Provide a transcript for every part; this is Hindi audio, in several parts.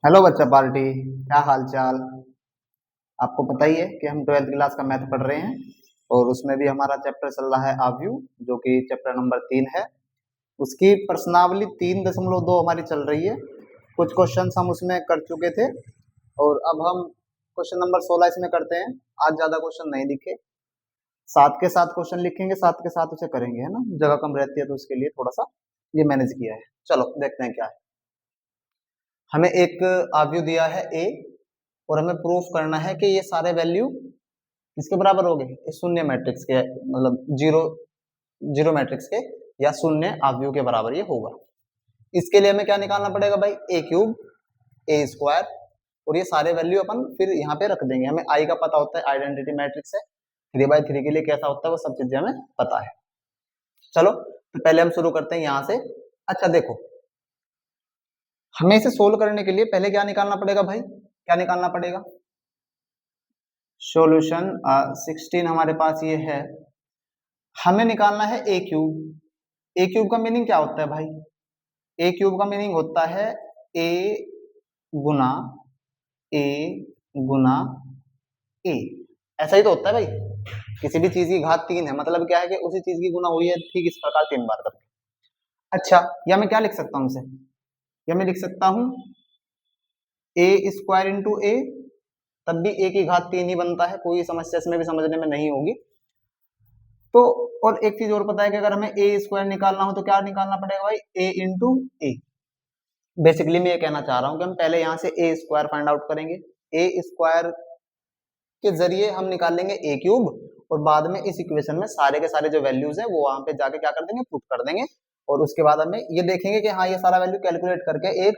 हेलो बच्चा पार्टी, क्या हाल चाल। आपको पता ही है कि हम 12th क्लास का मैथ पढ़ रहे हैं और उसमें भी हमारा चैप्टर चल रहा है आव्यू, जो कि चैप्टर नंबर 3 है। उसकी प्रश्नावली 3.2 हमारी चल रही है। कुछ क्वेश्चंस हम उसमें कर चुके थे और अब हम क्वेश्चन नंबर 16 इसमें करते हैं। आज ज्यादा क्वेश्चन नहीं लिखे, साथ के साथ क्वेश्चन लिखेंगे, साथ के साथ उसे करेंगे, है ना। जगह कम रहती है तो उसके लिए थोड़ा सा ये मैनेज किया है। चलो देखते हैं क्या है। हमें एक आव्यू दिया है ए और हमें प्रूफ करना है कि ये सारे वैल्यू किसके बराबर हो गए, इस शून्य मैट्रिक्स के, मतलब जीरो जीरो मैट्रिक्स के या शून्य आव्यू के बराबर ये होगा। इसके लिए हमें क्या निकालना पड़ेगा भाई, ए क्यूब ए स्क्वायर, और ये सारे वैल्यू अपन फिर यहाँ पे रख देंगे। हमें आई का पता होता है, आइडेंटिटी मैट्रिक्स है। 3/3 के लिए कैसा होता है वो सब चीजें हमें पता है। चलो तो पहले हम शुरू करते हैं यहाँ से। अच्छा देखो, हमें इसे सोल्व करने के लिए पहले क्या निकालना पड़ेगा भाई, क्या निकालना पड़ेगा, सॉल्यूशन 16 हमारे पास ये है। हमें निकालना है ए क्यूब। ए क्यूब का मीनिंग क्या होता है भाई, ए क्यूब का मीनिंग होता है ए गुना ए गुना ए। ऐसा ही तो होता है भाई, किसी भी चीज की घात 3 है, मतलब क्या है कि उसी चीज की गुना हुई है ठीक इस प्रकार 3 बार करके। अच्छा, या मैं क्या लिख सकता हूँ इसे, या मैं लिख सकता हूँ ए स्क्वायर इंटू ए, तब भी ए की घात 3 ही बनता है, कोई समस्या इसमें भी समझने में नहीं होगी। तो और एक चीज और पता है कि अगर हमें ए स्क्वायर निकालना हो तो क्या निकालना पड़ेगा भाई, ए इंटू ए। बेसिकली मैं ये कहना चाह रहा हूँ कि हम पहले यहाँ से ए स्क्वायर फाइंड आउट करेंगे, ए स्क्वायर के जरिए हम निकाल लेंगे ए क्यूब, और बाद में इस इक्वेशन में सारे के सारे जो वैल्यूज हैं वो वहां पे जाके क्या कर देंगे, पुट कर देंगे। और उसके बाद हमें ये देखेंगे कि हाँ ये सारा वैल्यू कैलकुलेट करके एक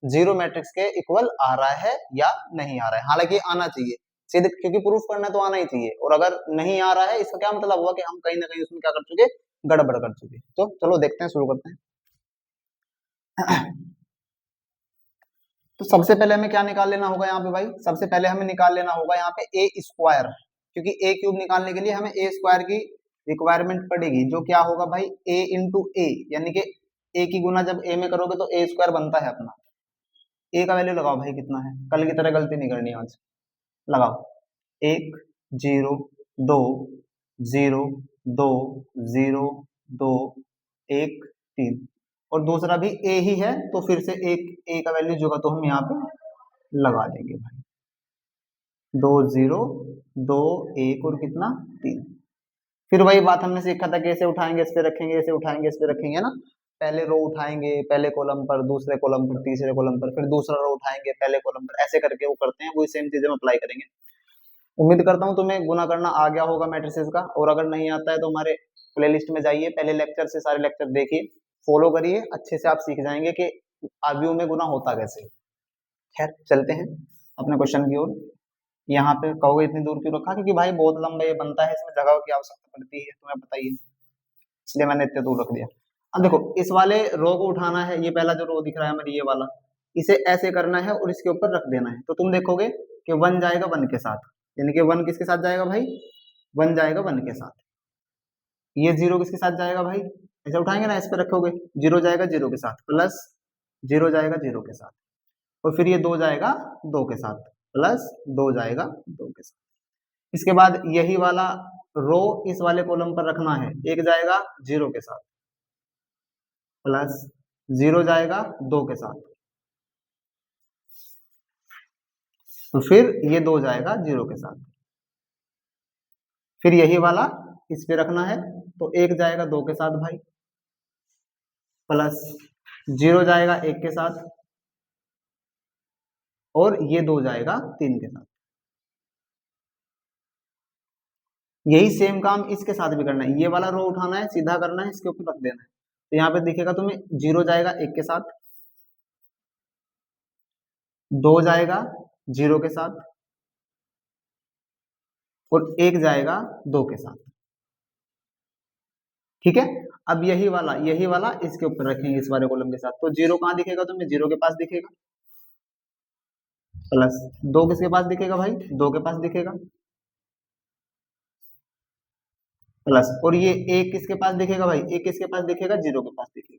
जीरो मैट्रिक्स के इक्वल आ रहा है या नहीं आ रहा है। हालांकि आना चाहिए सीधे, क्योंकि प्रूफ करना तो आना ही चाहिए, और अगर नहीं आ रहा है इसका क्या मतलब हुआ कि हम कहीं ना कहीं उसमें क्या कर चुके, गड़बड़ कर चुके। तो चलो देखते हैं, शुरू करते हैं। तो सबसे पहले हमें क्या निकाल लेना होगा यहाँ पे भाई, सबसे पहले हमें निकाल लेना होगा यहाँ पे ए स्क्वायर, क्योंकि ए क्यूब निकालने के लिए हमें ए स्क्वायर की रिक्वायरमेंट पड़ेगी, जो क्या होगा भाई ए इंटू ए, यानी कि ए की गुना जब ए में करोगे तो ए स्क्वायर बनता है अपना। ए का वैल्यू लगाओ भाई कितना है, कल की तरह गलती नहीं करनी आज। लगाओ, 1 0 2 0 2 1 3, और दूसरा भी ए ही है तो फिर से एक ए का वैल्यू जो है तो हम यहाँ पे लगा देंगे भाई। 2 0 2 1 और कितना 3। फिर वही बात हमने सीखा था, कैसे उठाएंगे इस पे रखेंगे, ऐसे उठाएंगे इस पे रखेंगे, ना। पहले रो उठाएंगे पहले कॉलम पर, दूसरे कॉलम पर, तीसरे कॉलम पर, फिर दूसरा रो उठाएंगे पहले कॉलम पर, ऐसे करके वो करते हैं। वही सेम चीजें हम अप्लाई करेंगे। उम्मीद करता हूँ तुम्हें गुना करना आ गया होगा मैट्रिसेस का, और अगर नहीं आता है तो हमारे प्लेलिस्ट में जाइए, पहले लेक्चर से सारे लेक्चर देखिए, फॉलो करिए, अच्छे से आप सीख जाएंगे कि आव्यूह में गुना होता कैसे। खैर चलते हैं अपने क्वेश्चन की ओर। यहाँ पे कहोगे इतनी दूर क्यों रखा, क्योंकि भाई बहुत लंबा ये बनता है, इसमें जगह की आवश्यकता पड़ती है, तुम्हें बताइए, इसलिए मैंने इतने दूर रख दिया। अब देखो, इस वाले रो को उठाना है, ये पहला जो रो दिख रहा है हमारे, ये वाला, इसे ऐसे करना है और इसके ऊपर रख देना है। तो तुम देखोगे कि वन जाएगा वन के साथ, यानी कि वन किसके साथ जाएगा भाई, वन जाएगा वन के साथ। ये जीरो किसके साथ जाएगा भाई, ऐसे उठाएंगे ना, इस पे रखोगे, जीरो जाएगा जीरो के साथ, प्लस जीरो जाएगा जीरो के साथ, और फिर ये दो जाएगा दो के साथ, प्लस दो जाएगा दो के साथ। इसके बाद यही वाला रो इस वाले कॉलम पर रखना है, एक जाएगा जीरो के साथ, प्लस जीरो जाएगा दो के साथ, तो फिर ये दो जाएगा जीरो के साथ। फिर यही वाला इस पे रखना है, तो एक जाएगा दो के साथ भाई, प्लस जीरो जाएगा एक के साथ, और ये दो जाएगा तीन के साथ। यही सेम काम इसके साथ भी करना है, ये वाला रो उठाना है, सीधा करना है, इसके ऊपर रख देना है। तो यहाँ पे दिखेगा तुम्हें, जीरो जाएगा एक के साथ, दो जाएगा जीरो के साथ, और एक जाएगा दो के साथ। ठीक है, अब यही वाला इसके ऊपर रखेंगे इस वाले कॉलम के साथ, तो जीरो कहाँ दिखेगा तुम्हें, जीरो के पास दिखेगा, प्लस दो किसके पास दिखेगा भाई, दो के पास दिखेगा, प्लस, और ये एक किसके पास दिखेगा भाई, एक किसके पास दिखेगा, जीरो के पास दिखेगा।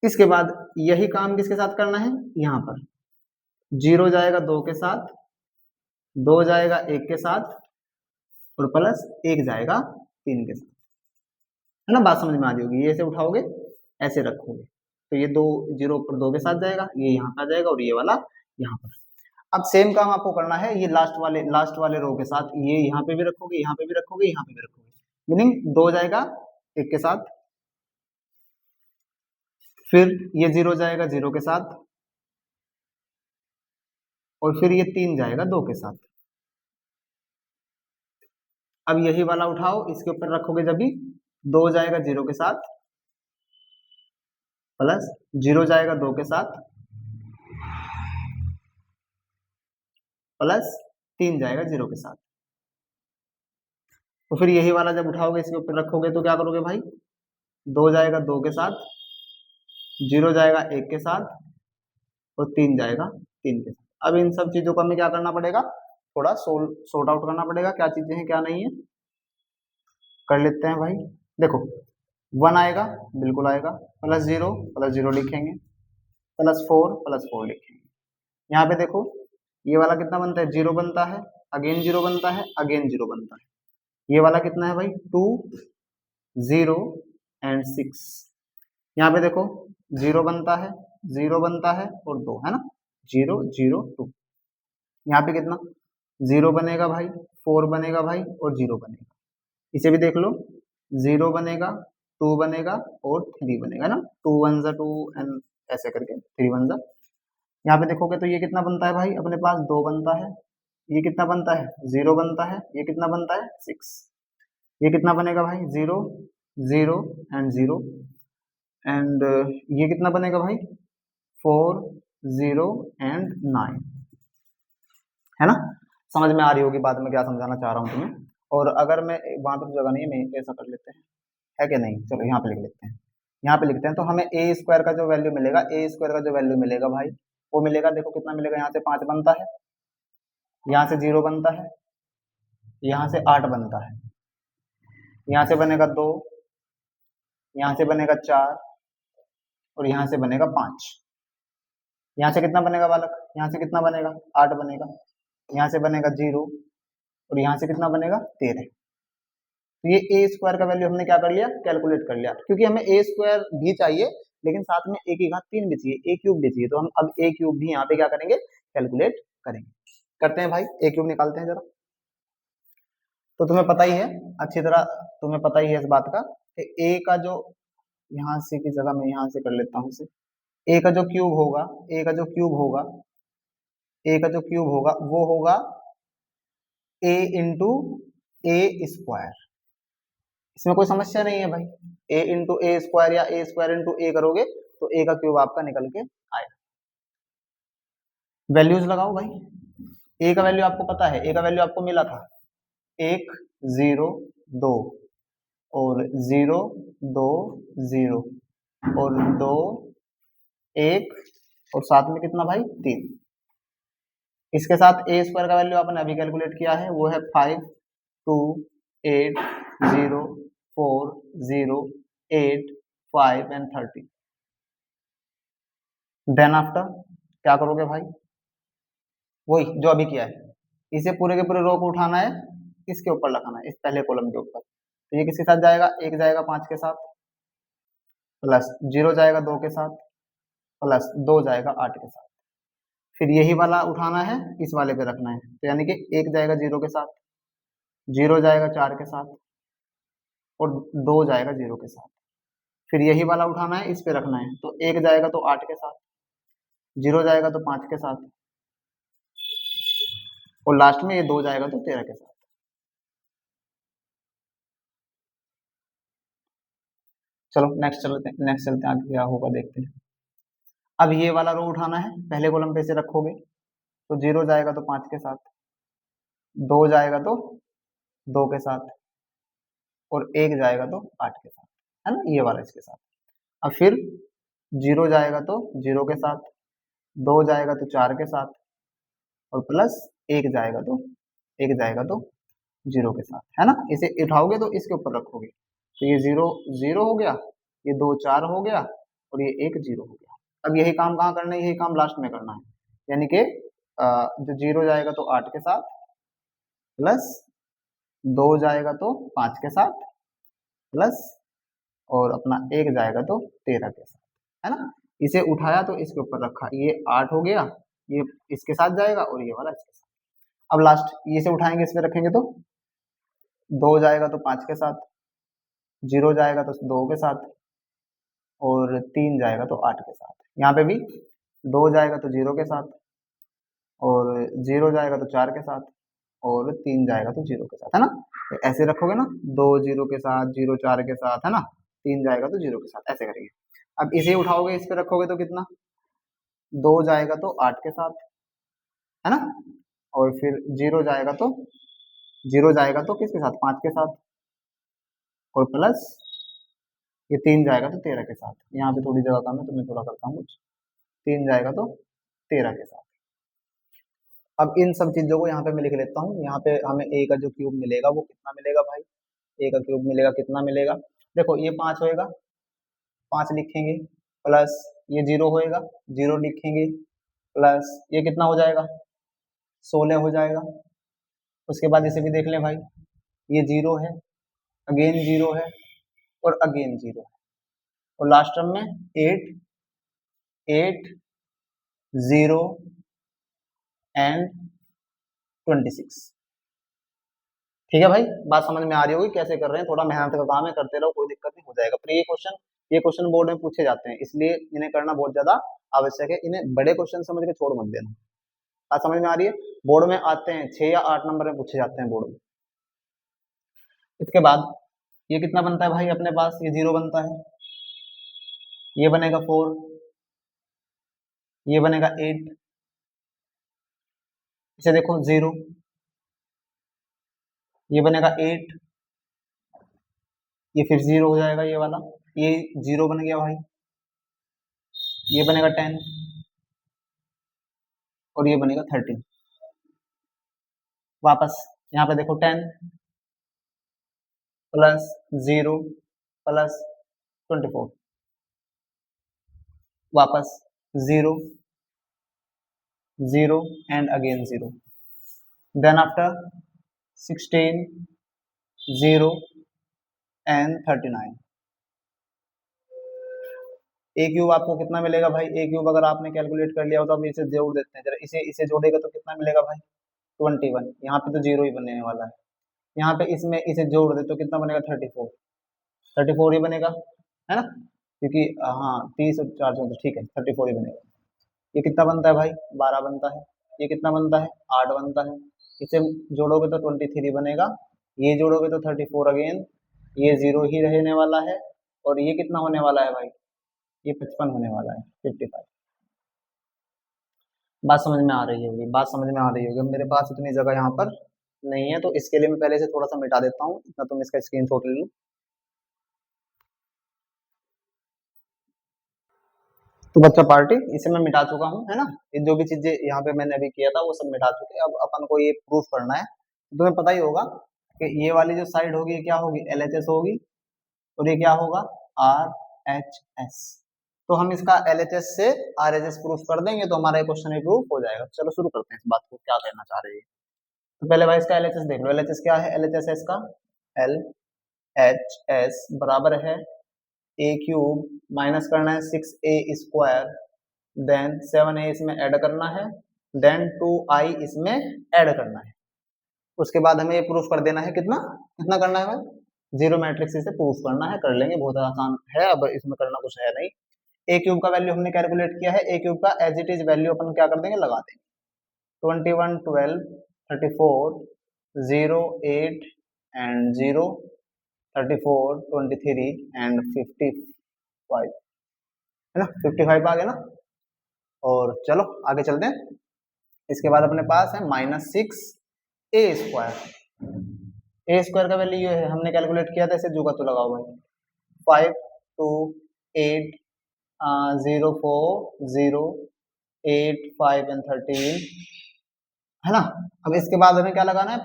इसके बाद यही काम किसके साथ करना है, यहाँ पर 0 जाएगा 2 के साथ, 2 जाएगा 1 के साथ, और प्लस 1 जाएगा 3 के साथ, है ना। बात समझ में आ रही होगी। ये ऐसे उठाओगे, ऐसे रखोगे, तो ये 2 0 पर 2 के साथ जाएगा, ये यहाँ पे आ जाएगा, और ये वाला यहाँ पर। अब सेम काम आपको करना है ये लास्ट वाले रो के साथ, ये यहाँ पे भी रखोगे, यहाँ पे भी रखोगे, यहाँ पे भी रखोगे, मीनिंग 2 जाएगा 1 के साथ, फिर ये 0 जाएगा 0 के साथ, और फिर ये 3 जाएगा 2 के साथ। अब यही वाला उठाओ, इसके ऊपर रखोगे जब भी 2 जाएगा 0 के साथ, प्लस 0 जाएगा 2 के साथ, प्लस 3 जाएगा 0 के साथ। तो फिर यही वाला जब उठाओगे इसके ऊपर रखोगे तो क्या करोगे भाई, 2 जाएगा 2 के साथ, 0 जाएगा 1 के साथ, और 3 जाएगा 3 के साथ। अब इन सब चीजों को हमें क्या करना पड़ेगा, थोड़ा सॉर्ट आउट करना पड़ेगा, क्या चीजें हैं क्या नहीं है, कर लेते हैं भाई। देखो 1 आएगा, बिल्कुल आएगा, प्लस 0 लिखेंगे, +4 लिखेंगे। यहाँ पे देखो ये वाला कितना बनता है, 0 बनता है, अगेन 0 बनता है, अगेन 0 बनता है। ये वाला कितना है भाई, 2 0 एंड 6। यहाँ पे देखो 0 बनता है, 0 बनता है, और 2, है ना, 0 0 2। यहाँ पे कितना 0 बनेगा भाई, 4 बनेगा भाई, और 0 बनेगा। इसे भी देख लो, 0 बनेगा, 2 बनेगा, और 3 बनेगा ना, 2 1 जा 2 एंड ऐसे करके 3 1 जा। यहाँ पे देखोगे तो ये कितना बनता है भाई, अपने पास 2 बनता है, ये कितना बनता है 0 बनता है, ये कितना बनता है 6, ये कितना बनेगा भाई 0 0 एंड 0, एंड ये कितना बनेगा भाई 4 0 एंड 9, है ना। समझ में आ रही होगी बात में क्या समझाना चाह रहा हूँ तुम्हें। और अगर मैं वहां पे तो जगह नहीं है, मैं ऐसा कर लेते हैं, है कि नहीं, चलो यहाँ पे लिख लेते हैं, यहाँ पे लिखते हैं, तो हमें ए स्क्वायर का जो वैल्यू मिलेगा, ए स्क्वायर का जो वैल्यू मिलेगा भाई, वो मिलेगा, देखो कितना मिलेगा, यहाँ से 5 बनता है, यहाँ से 0 बनता है, यहाँ से 8 बनता है, यहाँ से बनेगा 2, यहाँ से बनेगा 4, और यहाँ से बनेगा 5। यहाँ से कितना बनेगा बालक, यहाँ से कितना बनेगा 8 बनेगा, यहाँ से बनेगा 0, और यहाँ से कितना बनेगा 13। तो ये ए स्क्वायर का वैल्यू हमने क्या कर लिया, कैलकुलेट कर लिया, क्योंकि हमें ए स्क्वायर भी चाहिए, लेकिन साथ में ए की घात 3 भी चाहिए, ए क्यूब भी चाहिए, तो हम अब ए क्यूब भी यहाँ पे क्या करेंगे, कैलकुलेट करेंगे। करते हैं भाई, ए क्यूब निकालते हैं जरा। तो तुम्हें पता ही है, अच्छी तरह तुम्हें पता ही है इस बात का कि ए का जो, यहाँ से की जगह मैं यहाँ से कर लेता हूँ इसे, ए का जो क्यूब होगा, ए का जो क्यूब होगा, ए का जो क्यूब होगा वो होगा ए इंटू ए स्क्वायर। इसमें कोई समस्या नहीं है भाई, ए इंटू ए स्क्वायर या ए स्क्वायर इंटू ए करोगे तो ए का क्यूब आपका निकल के आएगा। वैल्यूज लगाओ भाई, ए का वैल्यू आपको पता है, ए का वैल्यू आपको मिला था 1 0 2, और 0 2 0, और 2 1, और साथ में कितना भाई 3। इसके साथ ए स्क्वायर का वैल्यू आपने अभी कैलकुलेट किया है, वो है 5 2 8 0 4 0 8 5 एंड 30। देन आफ्टर क्या करोगे भाई, वही जो अभी किया है, इसे पूरे के पूरे रो को उठाना है, इसके ऊपर लगाना है, इस पहले कॉलम के ऊपर। तो ये किसके साथ जाएगा, 1 जाएगा 5 के साथ, प्लस 0 जाएगा 2 के साथ, प्लस 2 जाएगा 8 के साथ। फिर यही वाला उठाना है, इस वाले पे रखना है, तो यानी कि 1 जाएगा 0 के साथ, 0 जाएगा 4 के साथ, और 2 जाएगा 0 के साथ। फिर यही वाला उठाना है, इस पे रखना है, तो 1 जाएगा तो 8 के साथ, 0 जाएगा तो 5 के साथ, और लास्ट में ये 2 जाएगा तो 13 के साथ। चलो नेक्स्ट चलते हैं, आगे क्या होगा देखते हैं। अब ये वाला रो उठाना है, पहले कॉलम पे से रखोगे, तो 0 जाएगा तो 5 के साथ, 2 जाएगा तो 2 के साथ, और 1 जाएगा तो 8 के साथ, है ना, ये वाला इसके साथ। अब फिर 0 जाएगा तो 0 के साथ, 2 जाएगा तो 4 के साथ, और प्लस 1 जाएगा तो 0 के साथ, है ना। इसे उठाओगे तो इसके ऊपर रखोगे, तो ये 0 0 हो गया, ये 2 4 हो गया, और ये एक 0 हो गया। अब यही काम कहाँ करना है, यही काम लास्ट में करना है, यानी कि जो 0 जाएगा तो 8 के साथ, प्लस 2 जाएगा तो 5 के साथ, प्लस और अपना 1 जाएगा तो 13 के साथ, है ना। इसे उठाया तो इसके ऊपर रखा, ये 8 हो गया, ये इसके साथ जाएगा और ये वाला इसके साथ। अब लास्ट ये से उठाएंगे, इस पे रखेंगे तो 2 जाएगा तो 5 के साथ, 0 जाएगा तो 2 के साथ, और 3 जाएगा तो 8 के साथ। यहाँ पे भी 2 जाएगा तो 0 के साथ, और 0 जाएगा तो 4 के साथ, और 3 जाएगा तो 0 के साथ, है ना। तो ऐसे रखोगे ना, 2 0 के साथ, 0 4 के साथ, है ना, 3 जाएगा तो 0 के साथ, ऐसे करेंगे। अब इसे उठाओगे, इस पे रखोगे तो कितना, 2 जाएगा तो 8 के साथ, है ना, और फिर 0 जाएगा तो किसके साथ, 5 के साथ, और प्लस ये 3 जाएगा तो 13 के साथ। यहाँ पे थोड़ी जगह कम है तो मैं थोड़ा करता हूँ कुछ, 3 जाएगा तो 13 के साथ। अब इन सब चीजों को यहाँ पे मैं लिख लेता हूँ। यहाँ पे हमें ए का जो क्यूब मिलेगा वो कितना मिलेगा भाई, ए का क्यूब मिलेगा कितना मिलेगा, देखो ये 5 होएगा, 5 लिखेंगे, प्लस ये 0 होएगा, 0 लिखेंगे, प्लस ये कितना हो जाएगा, 16 हो जाएगा। उसके बाद इसे भी देख लें भाई, ये 0 है, अगेन 0 है, और अगेन 0 है, और लास्ट टर्म में 8 8 0 एंड 26। ठीक है भाई, बात समझ में आ रही होगी कैसे कर रहे हैं, थोड़ा मेहनत का काम है, करते रहो, कोई दिक्कत नहीं, हो जाएगा। पर ये क्वेश्चन बोर्ड में पूछे जाते हैं, इसलिए इन्हें करना बहुत ज्यादा आवश्यक है, इन्हें बड़े क्वेश्चन समझ के छोड़ मत देना। बात समझ में आ रही है, बोर्ड में आते हैं 6 या 8 नंबर में पूछे जाते हैं बोर्ड में। इसके बाद ये कितना बनता है भाई अपने पास, ये 0 बनता है, ये बनेगा 4, ये बनेगा 8, इसे देखो 0, ये बनेगा 8, ये फिर 0 हो जाएगा, ये वाला, ये 0 बन गया भाई, ये बनेगा 10, और ये बनेगा 13। वापस यहाँ पे देखो 10 प्लस 0 प्लस 24, वापस 0 0 and again 0, then after 16 0 and 39। A cube आपको कितना मिलेगा भाई, ए क्यूब अगर आपने कैलकुलेट कर लिया हो तो अब इसे जोड़ देते हैं जरा, इसे जोड़ेगा तो कितना मिलेगा भाई, 21। यहाँ पे तो 0 ही बनने वाला है, यहाँ पे इसमें इसे जोड़ दे तो कितना बनेगा, 34 ही बनेगा, है ना, क्योंकि हाँ 30 और 4 तो ठीक है, 34 ही बनेगा। ये कितना बनता है भाई, 12 बनता है, ये कितना बनता है, 8 बनता है, इसे जोड़ोगे तो 23 बनेगा, ये जोड़ोगे तो 34 अगेन, ये 0 ही रहने वाला है, और ये कितना होने वाला है भाई, ये 55 होने वाला है, 55। बात समझ में आ रही होगी, बात समझ में आ रही होगी। मेरे पास इतनी जगह यहाँ पर नहीं है, तो इसके लिए मैं पहले से थोड़ा सा मिटा देता हूँ, इतना तुम इसका स्क्रीनशॉट ले लो। तो बच्चा पार्टी इसे मैं मिटा चुका हूँ, है ना, ये जो भी चीजें यहाँ पे मैंने अभी किया था वो सब मिटा चुके। अब अपन को ये प्रूफ करना है, तो तुम्हें पता ही होगा कि ये वाली जो साइड होगी क्या होगी, LHS होगी, और ये क्या होगा, RHS। तो हम इसका LHS से RHS प्रूफ कर देंगे तो हमारा ये क्वेश्चन प्रूफ हो जाएगा। चलो शुरू करते हैं इस बात को, क्या कहना चाह रहे हैं। तो पहले भाई इसका LHS देख लो, LHS क्या है, LHS है इसका LHS बराबर है ए क्यूब माइनस करना है 6a² देन 7a इसमें ऐड करना है, देन 2i इसमें ऐड करना है। उसके बाद हमें ये प्रूफ कर देना है, कितना कितना करना है भाई, जीरो मैट्रिक्स से प्रूफ करना है, कर लेंगे, बहुत आसान है, अब इसमें करना कुछ है नहीं। ए क्यूब का वैल्यू हमने कैलकुलेट किया है, ए क्यूब का एज इट इज वैल्यू अपन क्या कर देंगे, लगा देंगे, 21 12 34 0 8 एंड 0 34 23 एंड 55, है ना, 55 आ गया ना। और चलो आगे चलते हैं, इसके बाद अपने पास है -6a², a² का वैल्यू ये है, हमने कैलकुलेट किया था, इसे जुगा तो लगाओ भाई, 5 2 8 0 4 0 8 5 एंड 13, है ना। अब इसके बाद हमें क्या लगाना है,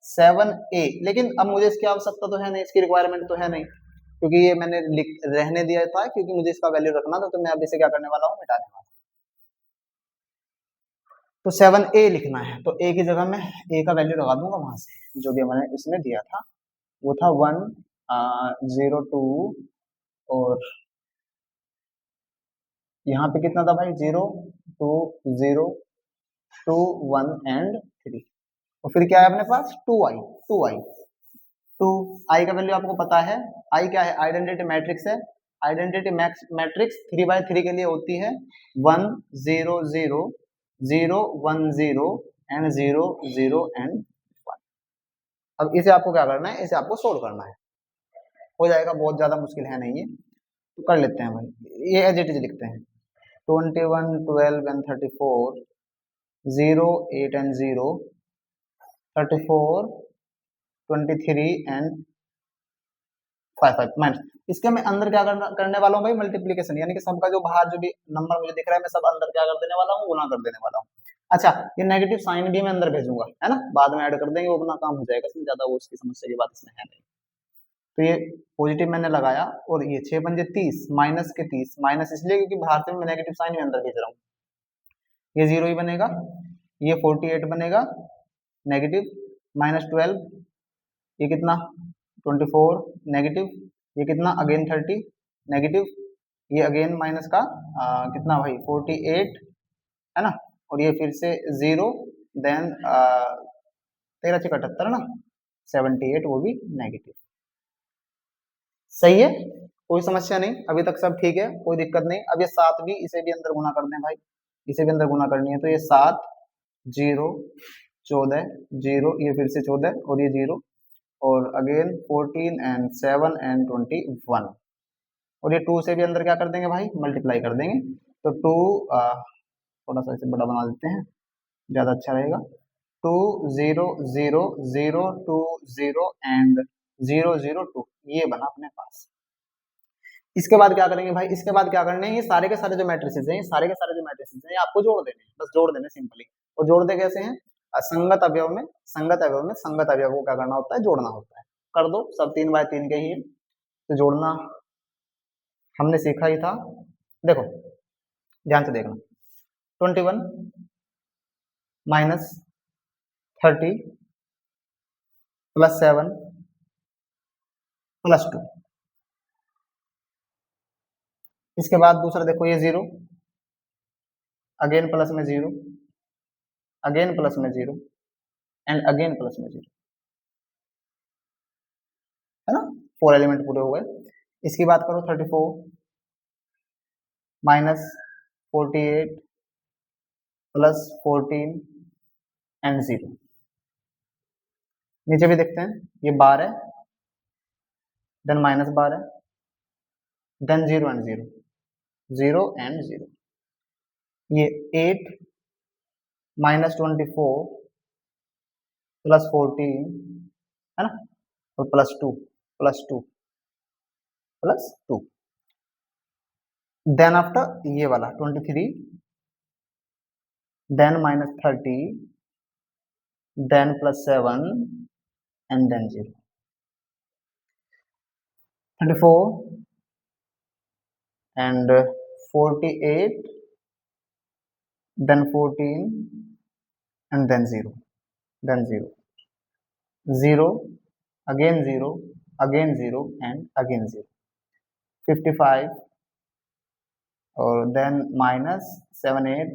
+7a, लेकिन अब मुझे इसकी आवश्यकता तो है नहीं, इसकी रिक्वायरमेंट तो है नहीं, क्योंकि ये मैंने रहने दिया था क्योंकि मुझे इसका वैल्यू रखना था, तो मैं अब इसे क्या करने वाला हूँ, मिटाने वाला हूँ। तो 7a लिखना है, तो a की जगह मैं a का वैल्यू लगा दूंगा वहां से, जो भी मैंने इसमें दिया था वो था 102, और यहाँ पे कितना था भाई, 0 2 0 2 1 एंड 3, और फिर क्या है अपने पास 2i, 2i, 2i का वैल्यू आपको पता है, i क्या है, आइडेंटिटी मैट्रिक्स है, आइडेंटिटी मैट्रिक्स 3/3 के लिए होती है 1 0 0 0 1 0 एंड 0 0 एंड 1। अब इसे आपको क्या करना है, इसे आपको सोल्व करना है, हो जाएगा, बहुत ज्यादा मुश्किल है नहीं ये, तो कर लेते हैं भाई, ये एज इट इज लिखते हैं 21 12 एंड 34 0 8 एंड 0 34 23 एंड 5 माइनस, इसके मैं अंदर क्या करने वाला हूँ भाई, मल्टीप्लीकेशन, यानी कि सबका जो बाहर जो भी नंबर मुझे दिख रहा है मैं सब अंदर क्या कर देने वाला हूँ, गुना कर देने वाला हूँ। अच्छा, ये नेगेटिव साइन भी मैं अंदर भेजूंगा, है ना, बाद में ऐड कर देंगे, वो अपना काम हो जाएगा, इसमें ज्यादा वो उसकी समस्या की बात इसमें है नहीं। तो ये पॉजिटिव मैंने लगाया, और ये 6 पंजे 30 माइनस के 30, माइनस इसलिए क्योंकि बाहर से मैं नेगेटिव साइन भी अंदर भेज रहा हूँ, ये 0 ही बनेगा, ये 48 बनेगा नेगेटिव, माइनस 12, ये कितना 24 नेगेटिव, ये कितना अगेन 30 नेगेटिव, ये अगेन माइनस का कितना भाई 48, है ना, और ये फिर से 0, देन 13 से 78 ना 78, वो भी नेगेटिव। सही है, कोई समस्या नहीं, अभी तक सब ठीक है, कोई दिक्कत नहीं। अब ये 7 भी, इसे भी अंदर गुना कर दें भाई, इसे भी अंदर गुना करनी है, तो ये 7 0 14 0, ये फिर से 14 और ये 0, और अगेन 14 एंड 7 एंड 21, और ये 2 से भी अंदर क्या कर देंगे भाई, मल्टीप्लाई कर देंगे, तो 2 थोड़ा सा इसे बड़ा बना देते हैं, ज्यादा अच्छा रहेगा, 2 0 0 0 2 0 एंड 0 0 2, ये बना अपने पास। इसके बाद क्या करेंगे भाई, इसके बाद क्या करने हैं, ये सारे के सारे जो मैट्रिसेस हैं, ये सारे के सारे जो मैट्रिसेस हैं, ये आपको जोड़ देने हैं, बस जोड़ देने सिंपली। और जोड़ते कैसे हैं, संगत अवयव में, संगत अवयव में संगत अवयव को क्या करना होता है, जोड़ना होता है। कर दो, सब 3/3 के ही है, तो जोड़ना हमने सीखा ही था। देखो ध्यान से देखना, 21 माइनस 30 प्लस 7 प्लस 2, इसके बाद दूसरा देखो, ये 0 अगेन प्लस में 0, अगेन प्लस में 0 एंड अगेन प्लस में 0, है ना, 4 एलिमेंट पूरे हुए। इसकी बात करो 34 माइनस 48 प्लस 14 एंड 0, नीचे भी देखते हैं, ये 12 then minus 12 then 0 and 0, 0 and 0, ये 8 माइनस 24 प्लस 14, है ना, और plus 2 plus 2 plus 2, then after ये वाला 23, then minus 30, then plus 7 and then 0, 34 and 48, then 14 and then 0, then 0, 0 again 0 again 0 and again 0, 55 और then minus 7 8,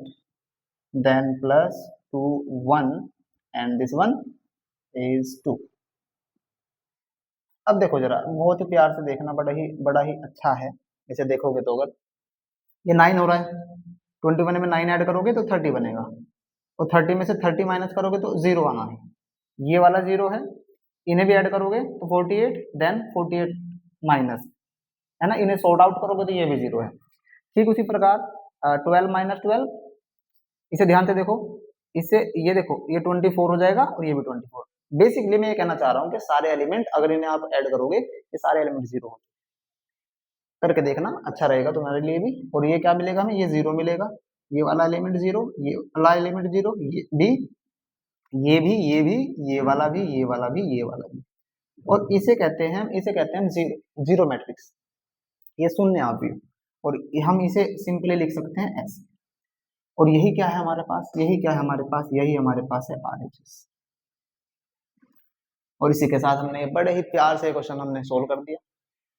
then plus 2 1 and this one is 2। अब देखो जरा, बहुत ही प्यार से देखना, बड़ा ही अच्छा है, इसे देखोगे तो अगर ये 9 हो रहा है, 21 में 9 ऐड करोगे तो 30 बनेगा, और 30 में से 30 माइनस करोगे तो 0 आना है, ये वाला 0 है, इन्हें भी ऐड करोगे तो 48 देन 48 माइनस, है ना, इन्हें सॉर्ट आउट करोगे तो ये भी 0 है। ठीक उसी प्रकार 12 माइनस 12, इसे ध्यान से देखो, इससे ये देखो ये 24 हो जाएगा और ये भी 24। बेसिकली मैं ये कहना चाह रहा हूँ कि सारे एलिमेंट अगर इन्हें आप ऐड करोगे, ये सारे एलिमेंट 0 हो, करके देखना, अच्छा रहेगा तुम्हारे लिए भी। और ये क्या मिलेगा हमें, ये 0 मिलेगा, ये वाला एलिमेंट 0, ये वाला एलिमेंट 0, ये भी, ये भी, ये भी, ये वाला भी, ये वाला भी, ये वाला भी, और इसे कहते हैं जीरो मैट्रिक्स, ये शून्य आव्यूह, और हम इसे सिंपली लिख सकते हैं ऐसे। और यही क्या है हमारे पास, यही क्या है हमारे पास, यही हमारे पास है RHS। और इसी के साथ हमने बड़े ही प्यार से क्वेश्चन हमने सोल्व कर दिया।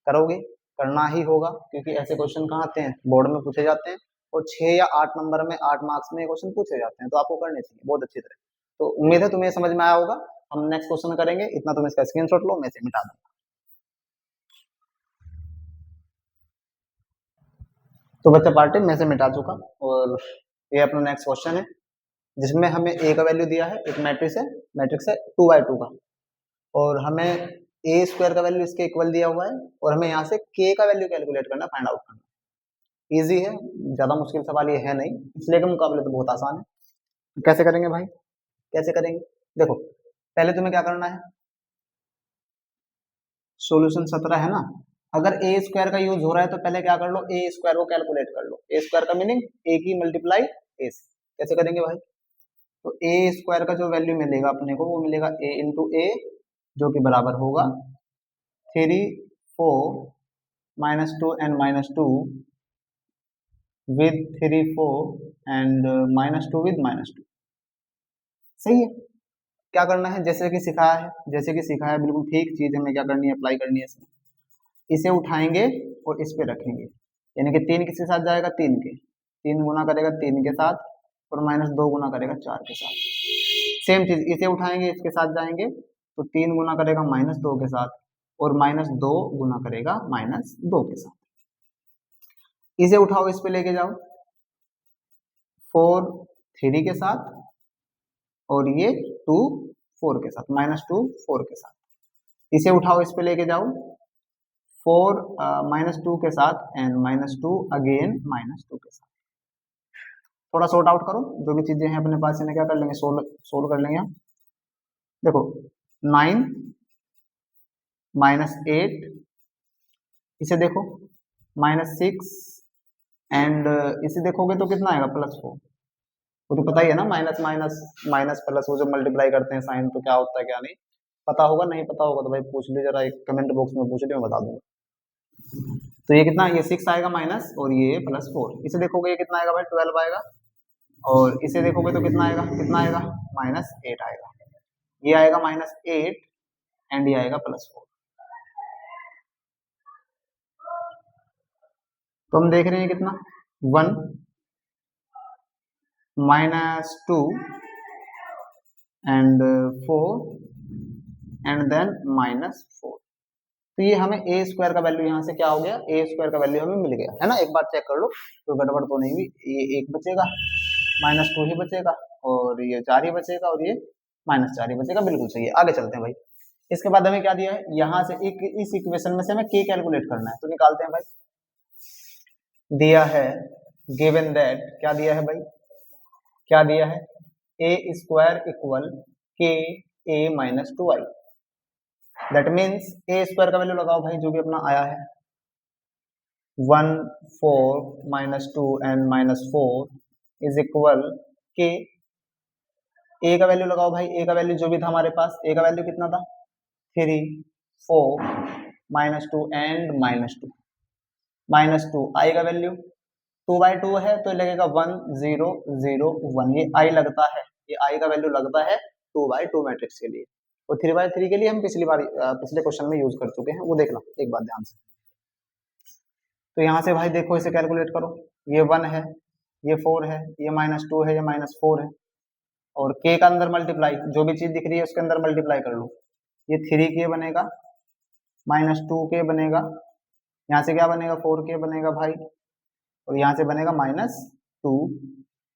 करोगे, करना ही होगा, क्योंकि ऐसे क्वेश्चन कहाँ आते हैं, बोर्ड में पूछे जाते हैं, और 6 या 8 नंबर में 8 मार्क्स में क्वेश्चन पूछे जाते हैं, तो आपको करने चाहिए बहुत अच्छी तरह। तो उम्मीद है तुम्हें समझ में आया होगा। हम नेक्स्ट क्वेश्चन करेंगे, इतना तुम इसका स्क्रीनशॉट लो, मैं इसे मिटा दूंगा। तो बच्चा पार्टी में से मिटा चुका, और ये अपना नेक्स्ट क्वेश्चन है, जिसमें हमें ए का वैल्यू दिया है, एक मैट्रिक्स है 2/2 का, और हमें ए स्क्वायर का वैल्यू इसके इक्वल दिया हुआ है, और हमें यहाँ से के का वैल्यू कैलकुलेट करना, फाइंड आउट करना। इजी है, ज्यादा मुश्किल सवाल ये है नहीं, इसलिए के मुकाबले तो बहुत आसान है। कैसे करेंगे भाई, कैसे करेंगे, देखो पहले तुम्हें क्या करना है, सॉल्यूशन 17 है ना, अगर ए स्क्वायर का यूज हो रहा है तो पहले क्या कर लो, ए स्क्वायर को कैलकुलेट कर लो। ए स्क्वायर का मीनिंग ए की मल्टीप्लाई ए से। कैसे करेंगे भाई, तो ए स्क्वायर का जो वैल्यू मिलेगा अपने को, वो मिलेगा ए इंटू ए, जो कि बराबर होगा 3 4 -2 एंड -2 विद 3 4 एंड -2 विद -2। सही है। क्या करना है, जैसे कि सिखाया है, बिल्कुल ठीक चीज हमें क्या करनी है, अप्लाई करनी है इसमें। इसे उठाएंगे और इस पे रखेंगे, यानी कि 3 किसके साथ जाएगा, 3 के, 3 गुना करेगा 3 के साथ, और -2 गुना करेगा 4 के साथ। सेम चीज इसे उठाएंगे, इसके साथ जाएंगे, तो 3 गुना करेगा -2 के साथ, और -2 गुना करेगा -2 के साथ। इसे उठाओ, इस पे लेके जाओ, 4 3 के साथ, और ये 2 4 के साथ, -2 4 के साथ। इसे उठाओ, इस पे लेके जाओ, 4 -2 के साथ, एंड -2 अगेन -2 के साथ। थोड़ा सॉर्ट आउट करो, जो भी चीजें हैं अपने पास, इन्हें क्या कर लेंगे, सोल्व कर लेंगे हम। देखो 9 -8, इसे देखो -6, एंड इसे देखोगे तो कितना आएगा, +4। वो तो पता ही है ना, माइनस माइनस माइनस प्लस, वो जो मल्टीप्लाई करते हैं साइन, तो क्या होता है क्या नहीं पता होगा, नहीं पता होगा तो भाई पूछ लो जरा, एक कमेंट बॉक्स में पूछ लो, मैं बता दूंगा। तो ये कितना, ये 6 आएगा माइनस, और ये +4। इसे देखोगे ये कितना आएगा भाई, 12 आएगा, और इसे देखोगे तो कितना आएगा, -8 आएगा। ये आएगा -8, एंड ये आएगा +4। तो हम देख रहे हैं कितना, 1 -2 एंड 4 एंड देन -4। तो ये हमें ए स्क्वायर का वैल्यू यहाँ से क्या हो गया, ए स्क्वायर का वैल्यू हमें मिल गया है ना। एक बार चेक कर लो, तो गड़बड़ तो नहीं हुई, ये 1 बचेगा, -2 ही बचेगा, और ये 4 ही बचेगा, और ये -4 ही बचेगा, बिल्कुल सही है। आगे चलते हैं भाई। इसके बाद हमें क्या दिया है, यहाँ से एक इस इक्वेशन में से हमें के कैलकुलेट करना है, तो निकालते हैं भाई। दिया है, गिवन दैट, क्या दिया है भाई, क्या दिया है, ए स्क्वायर इक्वल के ए -2i। That means A square का वैल्यू लगाओ भाई, जो भी अपना आया है, 1 4 -2 एंड -4 इज इक्वल के। ए का वैल्यू लगाओ भाई, ए का वैल्यू जो भी था हमारे पास, ए का वैल्यू कितना था, 3 4 -2 एंड -2 -2, आई का वैल्यू 2/2 है, तो लगेगा 1 0 0 1, ये आई लगता है, ये आई का वैल्यू लगता है 2/2 मैट्रिक्स के लिए। और 3/3 के लिए हम पिछले क्वेश्चन में यूज कर चुके हैं, वो देखना एक बात ध्यान से। तो यहाँ से भाई देखो, इसे कैलकुलेट करो, ये 1 है, ये 4 है, ये -2 है, ये -4 है, और के का अंदर मल्टीप्लाई, जो भी चीज दिख रही है उसके अंदर मल्टीप्लाई कर लो। ये 3k बनेगा, -2k बनेगा, यहाँ से क्या बनेगा, 4k बनेगा भाई, और यहाँ से बनेगा -2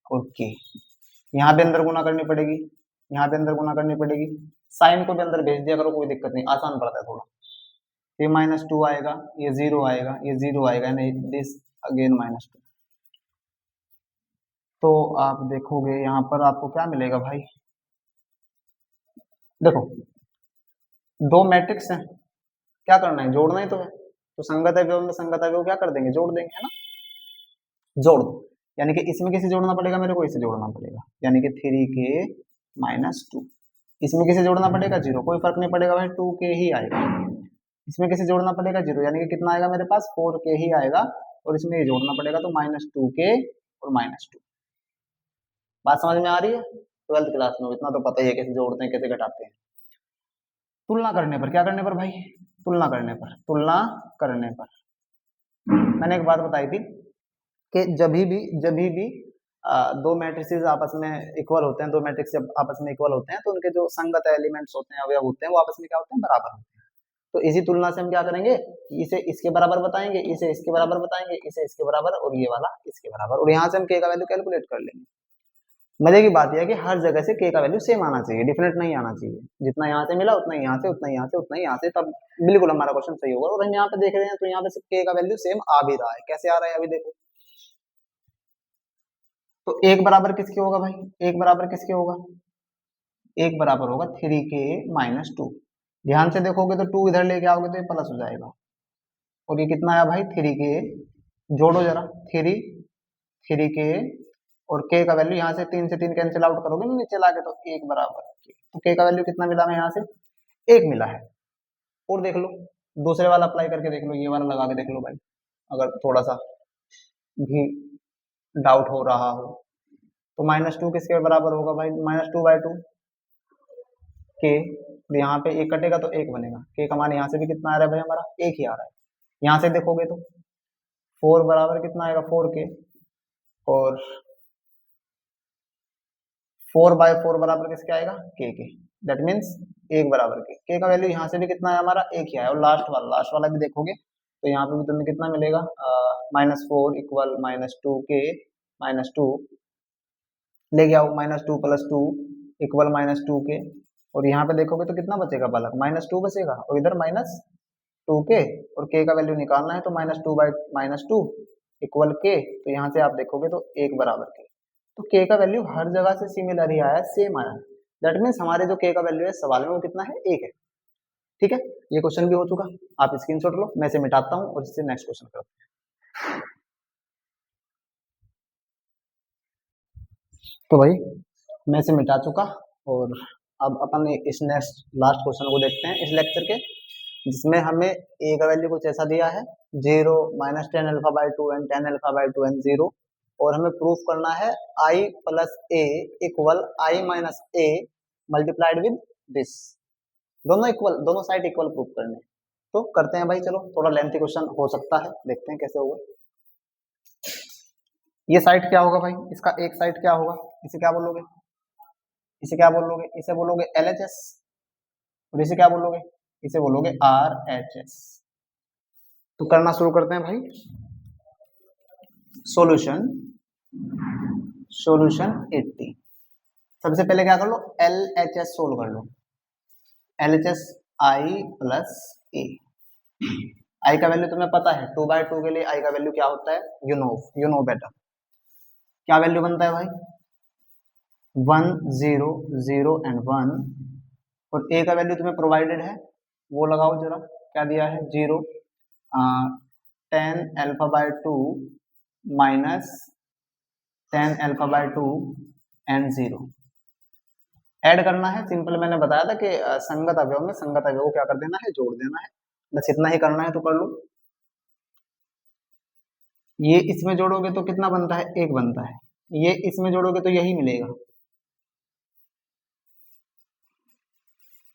और k। यहाँ पे अंदर गुना करनी पड़ेगी, यहाँ पे अंदर गुना करनी पड़ेगी, साइन को भी अंदर भेज दिया करो, कोई दिक्कत नहीं, आसान पड़ता है थोड़ा। ये -2 आएगा, ये 0 आएगा, ये 0 आएगा, नहीं दिस अगेन -2। तो आप देखोगे यहाँ पर आपको क्या मिलेगा भाई, देखो 2 मैट्रिक्स हैं, क्या करना है, जोड़ना ही तो है, तो संगत अवयव में संगत अवयव क्या कर देंगे, जोड़ देंगे, है ना, जोड़ दो। यानी कि इसमें किसे जोड़ना पड़ेगा मेरे को, इसे जोड़ना पड़ेगा, यानी कि 3k -2। इसमें किसे जोड़ना पड़ेगा, 0, कोई फर्क नहीं पड़ेगा भाई, 2k ही आएगा। इसमें किसे जोड़ना पड़ेगा, 0, यानी कि कितना आएगा मेरे पास, 4k ही आएगा, और इसमें ये जोड़ना पड़ेगा तो -2k और -2। बात समझ में आ रही है? 12th क्लास में इतना तो पता ही है कैसे जोड़ते हैं, कैसे घटाते हैं। तुलना करने पर, क्या करने पर भाई, तुलना करने पर, तुलना करने पर मैंने एक बात बताई थी कि जब भी दो मैट्रिसेस आपस में इक्वल होते हैं, दो मैट्रिक्स जब आपस में इक्वल होते हैं तो उनके जो संगत एलिमेंट्स होते हैं, अवयव होते हैं, वो आपस में क्या होते हैं, बराबर होते हैं। तो इसी तुलना से हम क्या करेंगे, इसे इसके बराबर बताएंगे, इसे इसके बराबर बताएंगे, इसे इसके बराबर, और ये वाला इसके बराबर, और यहाँ से हम के का वैल्यू कैलकुलेट कर लेंगे। मजे की बात यह है कि हर जगह से के का वैल्यू सेम आना चाहिए, डिफरेंट नहीं आना चाहिए। जितना यहाँ से मिला उतना ही यहाँ से, उतना ही यहाँ से, उतना ही यहाँ से, तब बिल्कुल हमारा क्वेश्चन सही होगा। और हम यहाँ पे देख रहे हैं तो यहाँ पे के का वैल्यू सेम आ भी रहा है। कैसे आ रहा है अभी देखो, तो एक बराबर किसके होगा भाई, एक बराबर किसके होगा, एक बराबर होगा 3k - 2। ध्यान से देखोगे तो 2 इधर लेके आओगे तो ये प्लस हो जाएगा, और ये कितना आया भाई 3k, जोड़ो जरा, 3k, और k का वैल्यू यहाँ से 3 से 3 कैंसिल आउट करोगे ना नीचे लाके, तो 1 बराबर k। तो k का वैल्यू कितना मिला हमें यहाँ से, 1 मिला है। और देख लो दूसरे वाला अप्लाई करके देख लो, ये वाला लगा के देख लो भाई, अगर थोड़ा सा भी डाउट हो रहा हो तो -2 किसके बराबर होगा भाई, -2/2 k। तो यहाँ पे 1 कटेगा तो 1 बनेगा, k का मान यहाँ से भी कितना आ रहा है भाई, हमारा 1 ही आ रहा है। यहाँ से देखोगे तो 4 बराबर कितना आएगा, 4k, और 4/4 बराबर किसके आएगा, k के। दैट मीन्स 1 बराबर k का वैल्यू यहाँ से भी कितना है हमारा, 1 ही आया। और लास्ट वाला भी देखोगे तो यहाँ पे भी तुम्हें कितना मिलेगा, -4 इक्वल -2k -2, लेके आओ, -2 + 2 इक्वल -2k, और यहाँ पे देखोगे तो कितना बचेगा बालक, -2 बचेगा, और इधर -2k, और k का वैल्यू निकालना है तो -2 इक्वल k। तो यहाँ से आप देखोगे तो 1 बराबर k। तो k का वैल्यू हर जगह से सिमिलर ही आया, सेम आया। दैट मीन्स हमारे जो k का वैल्यू है सवाल में वो कितना है, 1 है। ठीक है, ये क्वेश्चन भी हो चुका, आप स्क्रीनशॉट लो, मैं इसे मिटाता हूँ और इससे नेक्स्ट क्वेश्चन करते हैं। तो भाई मैं इसे मिटा चुका, और अब अपन इस नेक्स्ट लास्ट क्वेश्चन को देखते हैं इस लेक्चर के, जिसमें हमें a का वैल्यू कुछ ऐसा दिया है, 0 -tan α/2 एंड tan α/2 एंड 0, और हमें प्रूफ करना है i + a equal i - a multiplied with this, दोनों इक्वल, दोनों साइड इक्वल प्रूफ करने। तो करते हैं भाई, चलो थोड़ा लेंथी क्वेश्चन हो सकता है, देखते हैं कैसे होगा। ये साइड क्या होगा भाई, इसका एक साइड क्या होगा, इसे क्या बोलोगे, इसे क्या बोलोगे, इसे बोलोगे LHS, और इसे क्या बोलोगे, इसे बोलोगे RHS। तो करना शुरू करते हैं भाई। सॉल्यूशन 80। सबसे पहले क्या कर लो, LHS सोल्व कर लो। LHS i + a, i का वैल्यू तुम्हें पता है, 2/2 के लिए i का वैल्यू क्या होता है, यू नो बेटर। क्या वैल्यू बनता है भाई, 1 0 0 एंड 1, और a का वैल्यू तुम्हें प्रोवाइडेड है, वो लगाओ जरा, क्या दिया है, 0 tan α/2 minus tan α/2 and 0। Add करना है, सिंपल मैंने बताया था कि संगत अवयव में संगत अवयव को क्या कर देना है, जोड़ देना है, बस इतना ही करना है, तो कर लो। ये इसमें जोड़ोगे तो कितना बनता है, 1 बनता है, ये इसमें जोड़ोगे तो यही मिलेगा,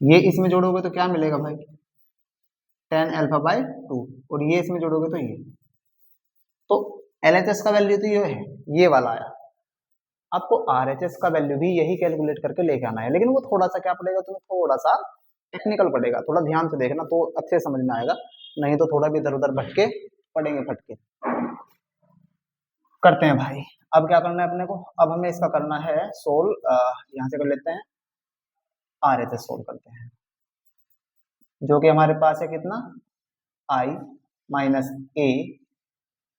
ये इसमें जोड़ोगे तो क्या मिलेगा भाई, tan α/2, और ये इसमें जोड़ोगे तो ये। तो LHS का वैल्यू तो ये है, ये वाला आया। आपको RHS का वैल्यू भी यही कैलकुलेट करके लेके आना है, लेकिन वो थोड़ा सा क्या पड़ेगा तुम्हें, थोड़ा सा टेक्निकल पड़ेगा, थोड़ा ध्यान से देखना तो अच्छे समझ में आएगा, नहीं तो थोड़ा भी इधर उधर भटके पड़ेंगे फटके। करते हैं भाई, अब क्या करना है अपने को, अब हमें इसका करना है सोल्व, यहाँ से कर लेते हैं, RHS सोल्व करते हैं, जो कि हमारे पास है कितना, i - a,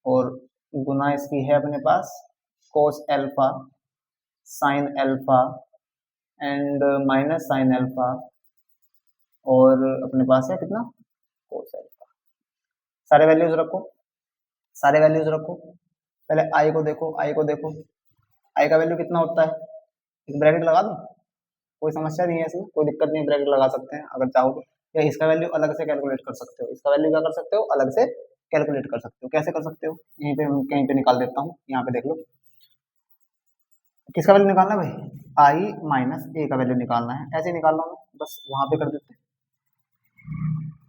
और गुना इसकी है अपने पास cos alpha sin alpha and minus sin alpha, और अपने पास है कितना, cos अल्फा। सारे वैल्यूज रखो, सारे वैल्यूज रखो, पहले i को देखो, i का वैल्यू कितना होता है, एक ब्रैकेट लगा दूं, कोई समस्या नहीं है इसमें, कोई दिक्कत नहीं, ब्रैकेट लगा सकते हैं अगर चाहो तो, या इसका वैल्यू अलग से कैलकुलेट कर सकते हो, इसका वैल्यू क्या कर सकते हो, अलग से कैलकुलेट कर सकते हो। कैसे कर सकते हो, यहीं पे कहीं पे निकाल देता हूँ, यहाँ पे देख लो, किसका वैल्यू निकालना है भाई, आई माइनस ए का वैल्यू निकालना है, ऐसे निकालना है, बस वहां पे कर देते हैं।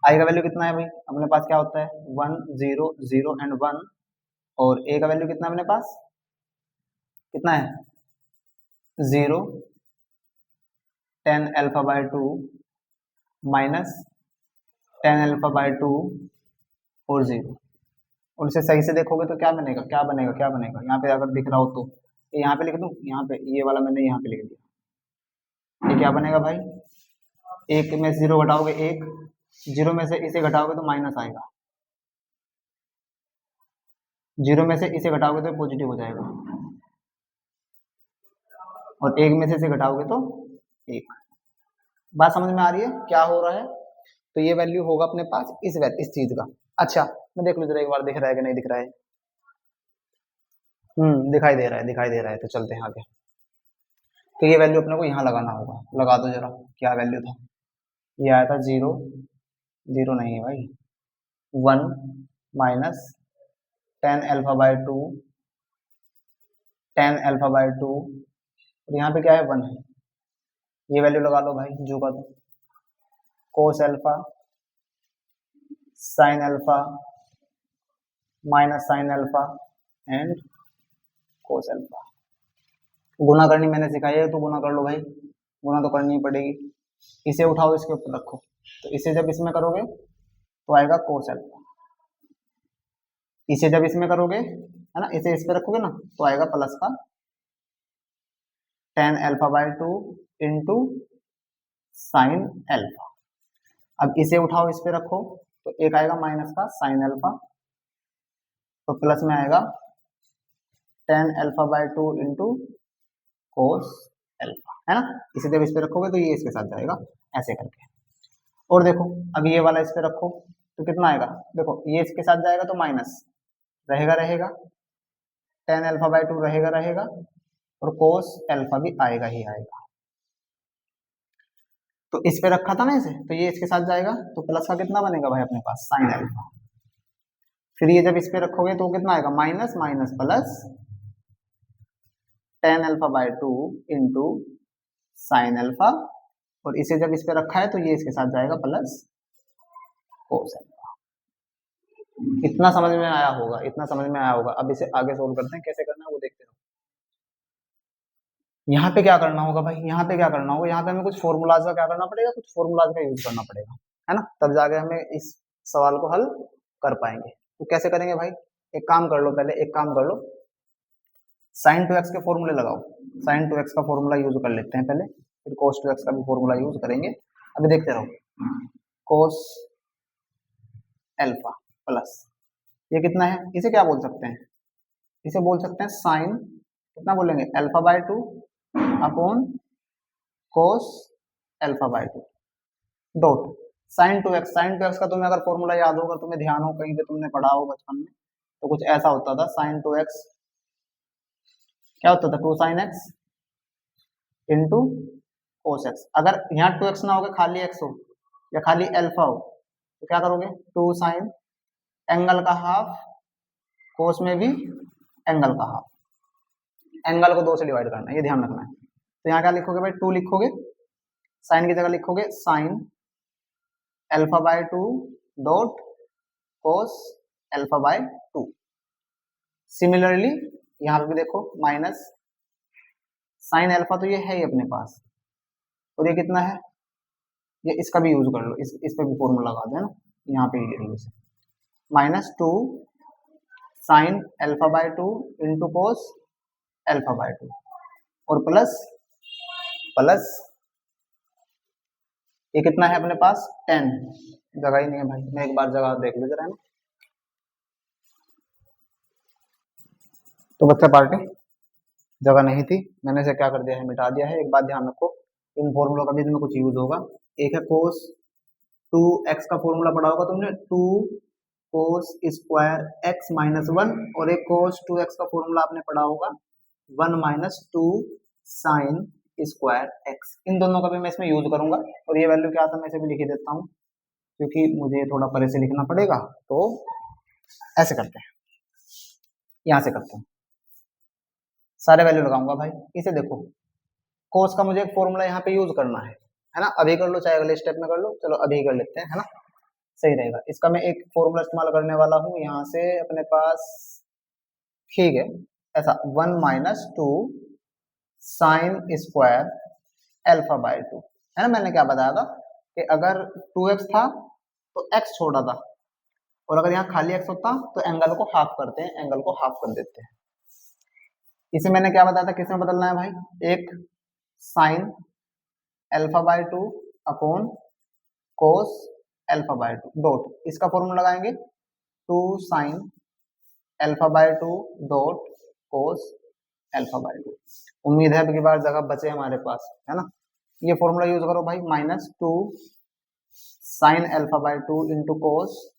आई का वैल्यू कितना है भाई, अपने पास क्या होता है 1 0 0 एंड 1, और ए का वैल्यू कितना है अपने पास, कितना है 0 10 alpha by 2 minus 10 alpha by 2 और 0। और इसे सही से देखोगे तो क्या बनेगा, क्या बनेगा, क्या बनेगा, यहाँ पे अगर दिख रहा हो तो यहाँ पे लिख दूं, यहाँ पे ये वाला मैंने यहाँ पे लिख दिया, ये क्या बनेगा भाई, एक में 0 घटाओगे 1, 0 में से इसे घटाओगे तो माइनस आएगा, 0 में से इसे घटाओगे तो पॉजिटिव हो जाएगा, और 1 में से इसे घटाओगे तो 1। बात समझ में आ रही है क्या हो रहा है। तो ये वैल्यू होगा अपने पास इस चीज का। अच्छा मैं देख लूँ जरा एक बार, दिख रहा है कि नहीं दिख रहा है, दिखाई दे रहा है, दिखाई दे रहा है, तो चलते हैं आगे। तो ये वैल्यू अपने को यहाँ लगाना होगा, लगा दो जरा, क्या वैल्यू था, ये आया था 0, 0 नहीं है भाई, 1 minus 10 alpha by 2, 10 alpha by 2, और यहाँ पे क्या है 1 है, ये वैल्यू लगा लो भाई जो का, cos alpha sine alpha minus sine alpha and cos alpha. गुना करनी मैंने सिखाई है तो गुना कर लो भाई, गुना तो करनी ही पड़ेगी। इसे उठाओ इसके ऊपर रखो, तो इसे जब इसमें करोगे तो आएगा कोस अल्फा, इसे जब इसमें करोगे है ना, इसे इस पे रखोगे ना तो आएगा प्लस का 10 alpha by 2 into sine alpha. अब इसे उठाओ इस पे रखो तो एक आएगा माइनस का साइन अल्फा, तो प्लस में आएगा 10 alpha by 2 into cos alpha, है ना। इसे जब इस पे रखोगे तो ये इसके साथ जाएगा ऐसे करके। और देखो अब ये वाला इस पे रखो तो कितना आएगा, देखो ये इसके साथ जाएगा तो माइनस रहेगा रहेगा, 10 अल्फा बाय 2 रहेगा रहेगा, और कोस अल्फा भी आएगा ही आएगा। तो इस पे रखा था ना इसे, तो ये इसके साथ जाएगा तो प्लस का कितना बनेगा भाई अपने पास साइन अल्फा, फिर ये जब इस पे रखोगे तो कितना आएगा minus minus plus 10 alpha by 2 into sine alpha, और इसे जब इस पे रखा है तो ये इसके साथ जाएगा प्लस कोस अल्फा। इतना समझ में आया होगा, इतना समझ में आया होगा। अब इसे आगे सोल्व करते हैं, कैसे करना है वो देखते रहो। यहाँ पे क्या करना होगा भाई, यहाँ पे क्या करना होगा, यहाँ पे हमें कुछ फॉर्मूलाज का क्या करना पड़ेगा, कुछ फॉर्मूलाज का यूज करना पड़ेगा, है ना, तब जाके हमें इस सवाल को हल कर पाएंगे। तो कैसे करेंगे भाई, एक काम कर लो, पहले एक काम कर लो, साइन टू एक्स के फॉर्मूले लगाओ, साइन टू एक्स का फॉर्मूला यूज कर लेते हैं पहले, फिर कोस टू एक्स का भी फॉर्मूला यूज करेंगे। अभी देखते रहो, कोस अल्फा प्लस ये कितना है, इसे क्या बोल सकते हैं, इसे बोल सकते हैं साइन, कितना बोलेंगे alpha by 2 upon cos alpha bye 2 dot sign to x. Sign to x का तुम्हें अगर फॉर्मूला याद होगा, तुम्हें ध्यान हो कहीं पे तुमने पढ़ा हो बचपन में, तो कुछ ऐसा होता था, साइन टू एक्स क्या होता था, 2 sine x into cos x. अगर यहाँ 2x ना होगा, खाली x हो या खाली अल्फा हो, तो क्या करोगे 2 साइन एंगल का हाफ, कोस में भी एंगल का हाफ, एंगल को 2 से डिवाइड करना है, ये ध्यान रखना है। तो यहाँ क्या लिखोगे भाई, 2 लिखोगे, साइन की जगह लिखोगे साइन अल्फा बाय 2 डॉट कोस अल्फा बाय 2। सिमिलरली यहाँ पे भी देखो माइनस साइन अल्फा, तो ये है ही अपने पास, और ये कितना है, ये इसका भी यूज कर लो, इस पे भी फॉर्मूला लगा देना, यहाँ पे ये minus 2 sign alpha bye 2 into cos alpha bye 2, और प्लस प्लस ये कितना है अपने पास 10, जगह ही नहीं है भाई, मैं एक बार जगह देख लो जरा ना। तो बच्चा पार्टी जगह नहीं थी, मैंने इसे क्या कर दिया है, मिटा दिया है। एक बात ध्यान रखो, इन फॉर्मूलों का भी इसमें कुछ यूज होगा। एक है कोस 2x का फॉर्मूला पढ़ा होगा तुमने, 2 कोस स्क्वायर x माइनस 1, और एक कोस 2x का फॉर्मूला आपने पढ़ा होगा 1 माइनस 2 साइन स्क्वायर एक्स, इन दोनों का भी मैं इसमें यूज करूंगा। और ये वैल्यू क्या था मैं इसे भी लिख ही देता हूँ, क्योंकि मुझे थोड़ा परे से लिखना पड़ेगा। तो ऐसे करते हैं, यहां से करते हैं, सारे वैल्यू लगाऊंगा भाई। इसे देखो, कोस का मुझे एक फॉर्मूला यहाँ पे यूज करना है ना। अभी कर लो चाहे अगले स्टेप में कर लो, चलो अभी कर लेते हैं, है ना, सही रहेगा। इसका मैं एक फॉर्मूला इस्तेमाल करने वाला हूँ यहाँ से अपने पास, ठीक है, ऐसा 1 - 2 साइन स्क्वायर एल्फा बाय 2, है ना। मैंने क्या बताया था कि अगर 2x था तो x छोटा था, और अगर यहाँ खाली x होता तो एंगल को हाफ करते हैं, एंगल को हाफ कर देते हैं। इसे मैंने क्या बताया था, किस में बदलना है भाई, एक sine alpha by 2 upon cos alpha by 2 dot, इसका फॉर्मूला लगाएंगे 2 sine alpha by 2 dot cos alpha by 2। उम्मीद है अब की बार जगह बचे हमारे पास, है ना। ये फॉर्मूला यूज करो भाई, -2 sine alpha by 2 into cos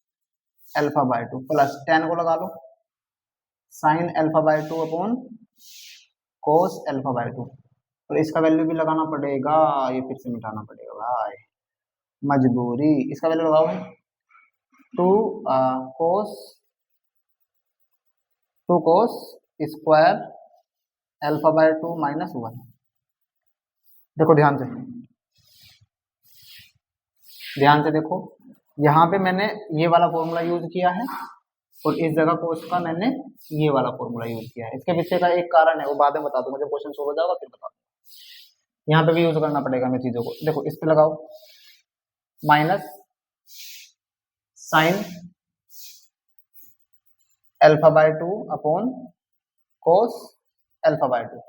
alpha by 2 plus tan को लगा लो sine alpha by 2 upon cos alpha by 2, और इसका वैल्यू भी लगाना पड़ेगा, ये फिर से मिटाना पड़ेगा भाई, मजबूरी। इसका वैल्यू लगाओ भाई 2 कोस स्क्वायर एल्फा बाय 2 -1। देखो ध्यान से देखो, यहाँ पे मैंने ये वाला फॉर्मूला यूज किया है, और इस जगह कोस का मैंने ये वाला फॉर्मूला यूज किया है। इसके पीछे का एक कारण है, वो बाद में बता दूंगा, जब क्वेश्चन सोल्व हो जाएगा फिर बता दूंगा। यहाँ पे भी यूज करना पड़ेगा हमें चीजों को। देखो इस पे लगाओ minus sine alpha by 2 upon cos alpha by 2,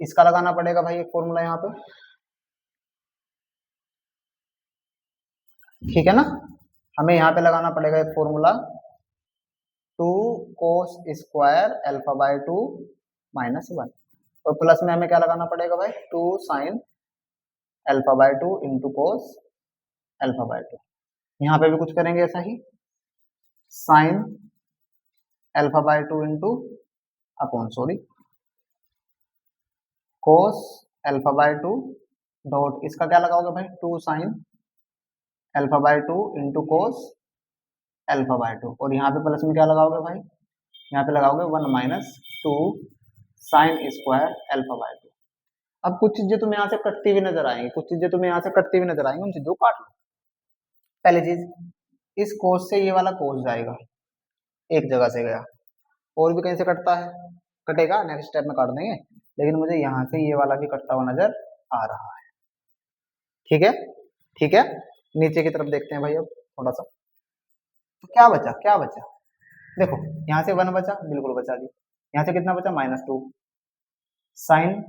इसका लगाना पड़ेगा भाई एक फॉर्मूला यहाँ पे, ठीक है ना। हमें यहाँ पे लगाना पड़ेगा एक formula 2 cos square alpha by 2 -1, और प्लस में हमें क्या लगाना पड़ेगा भाई 2 sine alpha by 2 into cos alpha by 2। यहाँ पे भी कुछ करेंगे ऐसा ही, sine alpha by 2 into upon cos alpha by 2 dot, इसका क्या लगाओगे भाई 2 sine alpha by 2 into cos alpha by 2, और यहाँ पे प्लस में क्या लगाओगे भाई, यहाँ पे लगाओगे 1 - 2 साइन स्क्वायर एल्फा बाय 2। अब कुछ चीजें तुम्हें यहाँ से कटती हुई नजर आएंगी, कुछ चीजें तुम्हें यहाँ से कटती हुई नजर आएंगी, उन चीजों को काट लो। पहली चीज, इस कोस से ये वाला कोस जाएगा, एक जगह से गया, और भी कहीं से कटता है, कटेगा, नेक्स्ट स्टेप में काट देंगे, लेकिन मुझे यहाँ से ये वाला भी कटता हुआ नजर आ रहा है, ठीक है, ठीक है। नीचे की तरफ देखते हैं भाई अब थोड़ा सा, तो क्या बचा, क्या बचा, देखो यहाँ से 1 बचा, बिल्कुल बचा जी। यहाँ से कितना बचा, -2 साइन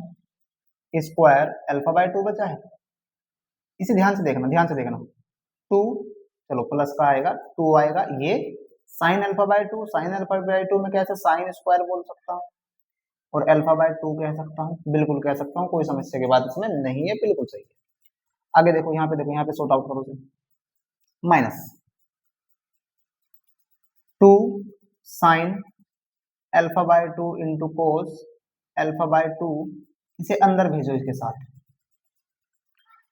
स्क्वायर एल्फा बाय 2 बचा है। इसे ध्यान से देखना, ध्यान से देखना, 2, चलो प्लस का आएगा 2 आएगा, ये sign alpha bye 2, sign alpha bye 2 में कैसे साइन स्क्वायर बोल सकता हूँ, और अल्फा बाय 2 कह सकता हूँ, बिल्कुल कह सकता हूँ, कोई समस्या की बात इसमें नहीं है, बिल्कुल सही है। आगे देखो, यहाँ पे देखो, यहाँ पे सॉर्ट आउट करो, -2 sign alpha bye 2 into cos alpha bye 2, इसे अंदर भेजो इसके साथ,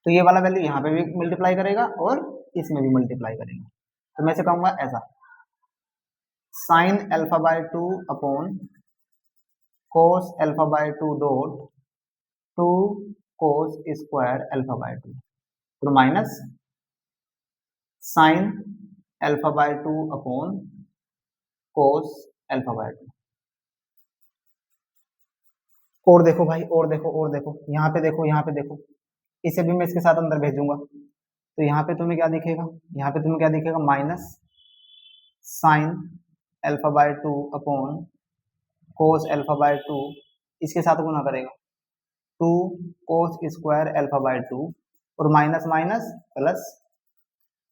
तो ये वाला वैल्यू यहाँ पे भी मल्टीप्लाई करेगा और इसमें भी मल्टीप्लाई करेगा, तो मैं इसे कहूंगा ऐसा, sign alpha bye 2 upon cos alpha bye 2 dot 2 cos square alpha by 2, तो minus sine alpha bye 2 upon कोस अल्फा बाय 2। और देखो भाई, और देखो, और देखो, यहाँ पे देखो, यहाँ पे देखो, इसे भी मैं इसके साथ अंदर भेजूंगा, तो यहाँ पे तुम्हें क्या दिखेगा, यहाँ पे तुम्हें क्या दिखेगा, minus sine alpha bye 2 upon कोस अल्फा बाय 2, इसके साथ गुना करेगा 2 कोस स्क्वायर अल्फा बाय 2, और माइनस माइनस प्लस,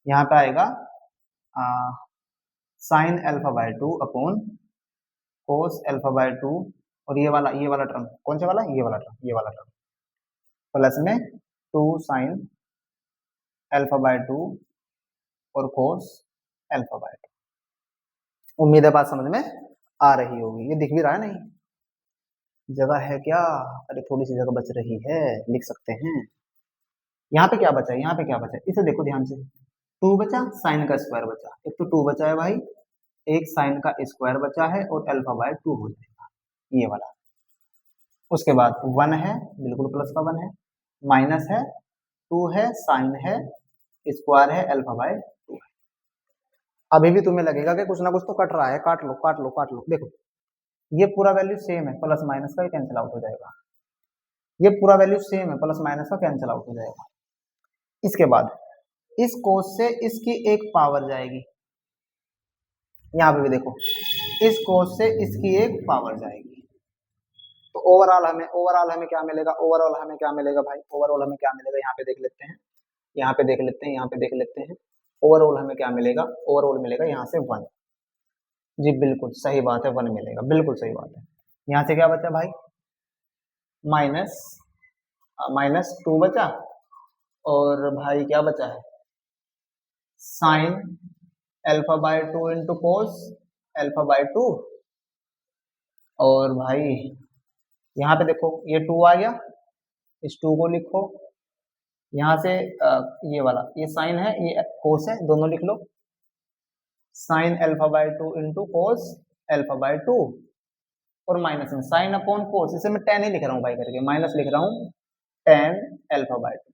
यहाँ पे आएगा साइन अल्फा बाय 2 अपॉन कोस अल्फा बाय 2, और ये वाला टर्म कौन सा वाला, ये वाला टर्म, ये वाला टर्म, प्लस में 2 साइन अल्फा बाय 2 और कोस अल्फा बाय 2। उम्मीद है बात समझ में आ रही होगी, ये दिख भी रहा है नहीं। जगह है क्या? अरे थोड़ी सी जगह बच रही है, लिख सकते हैं। यहाँ पे क्या बचा है, यहाँ पे क्या बचा है, इसे देखो ध्यान से। टू बचा, साइन का स्क्वायर बचा, एक तो टू बचा है भाई, एक साइन का स्क्वायर बचा है, और अल्फा बाय टू हो जाएगा ये वाला। उसके बाद वन है, बिल्कुल प्लस का वन है, माइनस है, टू है, साइन है, स्क्वायर है, अल्फा बाय टू है। अभी भी तुम्हें लगेगा कि कुछ ना कुछ तो कट रहा है, काट लो काट लो काट लो, देखो ये पूरा वैल्यू सेम है, प्लस माइनस का कैंसिल आउट हो जाएगा, ये पूरा वैल्यू सेम है, प्लस माइनस का कैंसिल आउट हो जाएगा। इसके बाद इस कोस से इसकी एक पावर जाएगी, यहाँ पे भी देखो इस कोस से इसकी एक पावर जाएगी, तो ओवरऑल हमें क्या मिलेगा, ओवरऑल हमें क्या मिलेगा भाई, ओवरऑल हमें क्या मिलेगा, यहाँ पे देख लेते हैं, यहाँ पे देख लेते हैं, यहाँ पे देख लेते हैं, ओवरऑल हमें क्या मिलेगा, ओवरऑल मिलेगा यहाँ से वन। जी बिल्कुल सही बात है, वन मिलेगा, बिल्कुल सही बात है। यहाँ से क्या बचा भाई, माइनस माइनस टू बचा, और भाई क्या बचा है, sign alpha by two into cos alpha by two, और भाई यहाँ पे देखो ये टू आ गया, इस टू को लिखो, यहाँ से ये वाला ये साइन है ये कोस है, दोनों लिख लो, sine alpha by two into cos alpha by two, और माइनस में साइन अपॉन कोस, इसे मैं टेन ही लिख रहा हूँ भाई करके, माइनस लिख रहा हूँ टेन अल्फा बाय टू।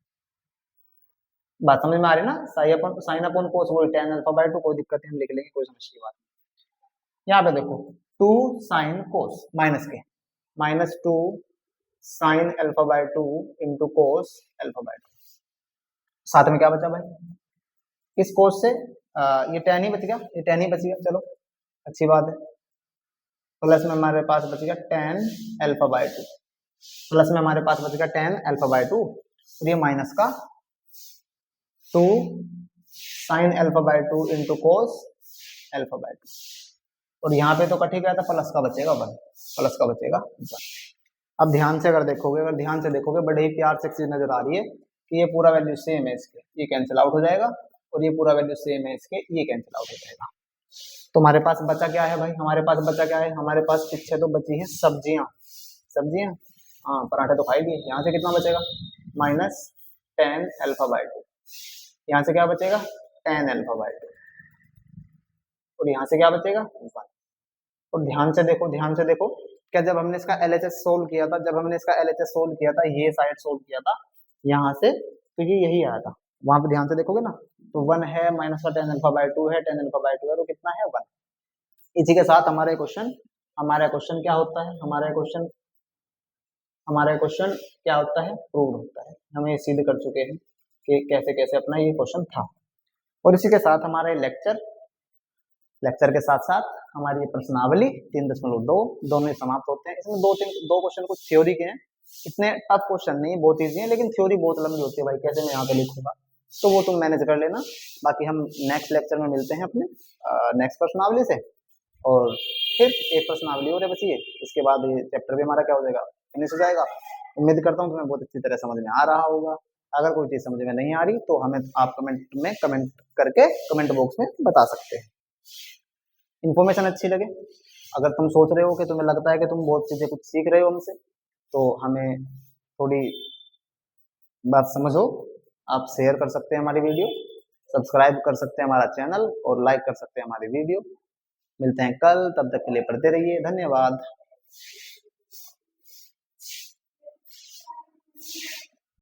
बात समझ में आ रही ना, साइन अपॉन कोस वही टेन अल्फा बाय टू, कोई दिक्कत है हम लिख लेंगे, कोई समस्या की बात नहीं। यहाँ पे देखो टू साइन कोस माइनस के, minus two sine alpha by two into cos alpha by to, साथ में क्या बचा भाई, इस कोस से ये टेन ही बच गया, ये टेन ही बच गया, चलो अच्छी बात है। प्लस में हमारे पास बच गया tan alpha by to, plus में हमारे पास बच गया टेन अल्फा बाय टू, और ये माइनस का two sine alpha by two into cos alpha by two, और यहाँ पे तो कट ही गया था, प्लस का बचेगा वन, प्लस का बचेगा वन। अब ध्यान से अगर देखोगे, अगर ध्यान से देखोगे, बड़े ही प्यार से चीज नजर आ रही है कि ये पूरा वैल्यू सेम है इसके, ये कैंसिल आउट हो जाएगा, और ये पूरा वैल्यू सेम है इसके, ये कैंसिल आउट हो जाएगा। तो हमारे पास बचा क्या है भाई, हमारे पास बचा क्या है, हमारे पास पीछे तो बची है सब्जियां, सब्जियां, हाँ पराठे तो खाई दिए। यहाँ से कितना बचेगा, minus tan alpha by to, यहाँ से क्या बचेगा टेन अल्फा बाय टू, और यहाँ से क्या बचेगा वन। और ध्यान से देखो, ध्यान से देखो, क्या जब हमने इसका LHS सोल्व किया था, जब हमने इसका LHS सोल्व किया था, ये साइड सोल्व किया था यहाँ से, तो ये यही आया था, वहां पे ध्यान से देखोगे ना, तो वन है, माइनस का टेन अल्फा बाय टू है, टेन अल्फा बाय टू है, तो कितना है वन। इसी के साथ हमारा क्वेश्चन क्या होता है, हमारा क्वेश्चन क्या होता है, प्रूव होता है। हम ये सिद्ध कर चुके हैं कि कैसे कैसे अपना ये क्वेश्चन था। और इसी के साथ हमारे लेक्चर के साथ साथ हमारी ये प्रश्नावली 3.2 दोनों ही समाप्त होते हैं। इसमें दो क्वेश्चन कुछ थ्योरी के हैं, इतने टफ क्वेश्चन नहीं, बहुत इजी है, लेकिन थ्योरी बहुत लंबी होती है भाई, कैसे मैं यहाँ पे लिखूंगा, तो वो तुम मैनेज कर लेना। बाकी हम नेक्स्ट लेक्चर में मिलते हैं अपने नेक्स्ट प्रश्नावली से, और फिर एक प्रश्नावली और बची है, इसके बाद ये चैप्टर भी हमारा क्या हो जाएगा, फिनिश हो जाएगा। उम्मीद करता हूँ तुम्हें बहुत अच्छी तरह समझ में आ रहा होगा। अगर कोई चीज समझ में नहीं आ रही तो हमें आप कमेंट करके कमेंट बॉक्स में बता सकते हैं। इन्फॉर्मेशन अच्छी लगे, अगर तुम सोच रहे हो कि तुम्हें लगता है कि तुम बहुत चीजें कुछ सीख रहे हो हमसे, तो हमें थोड़ी बात समझो, आप शेयर कर सकते हैं हमारी वीडियो, सब्सक्राइब कर सकते हैं हमारा चैनल, और लाइक कर सकते हैं हमारी वीडियो। मिलते हैं कल, तब तक के लिए पढ़ते रहिए, धन्यवाद।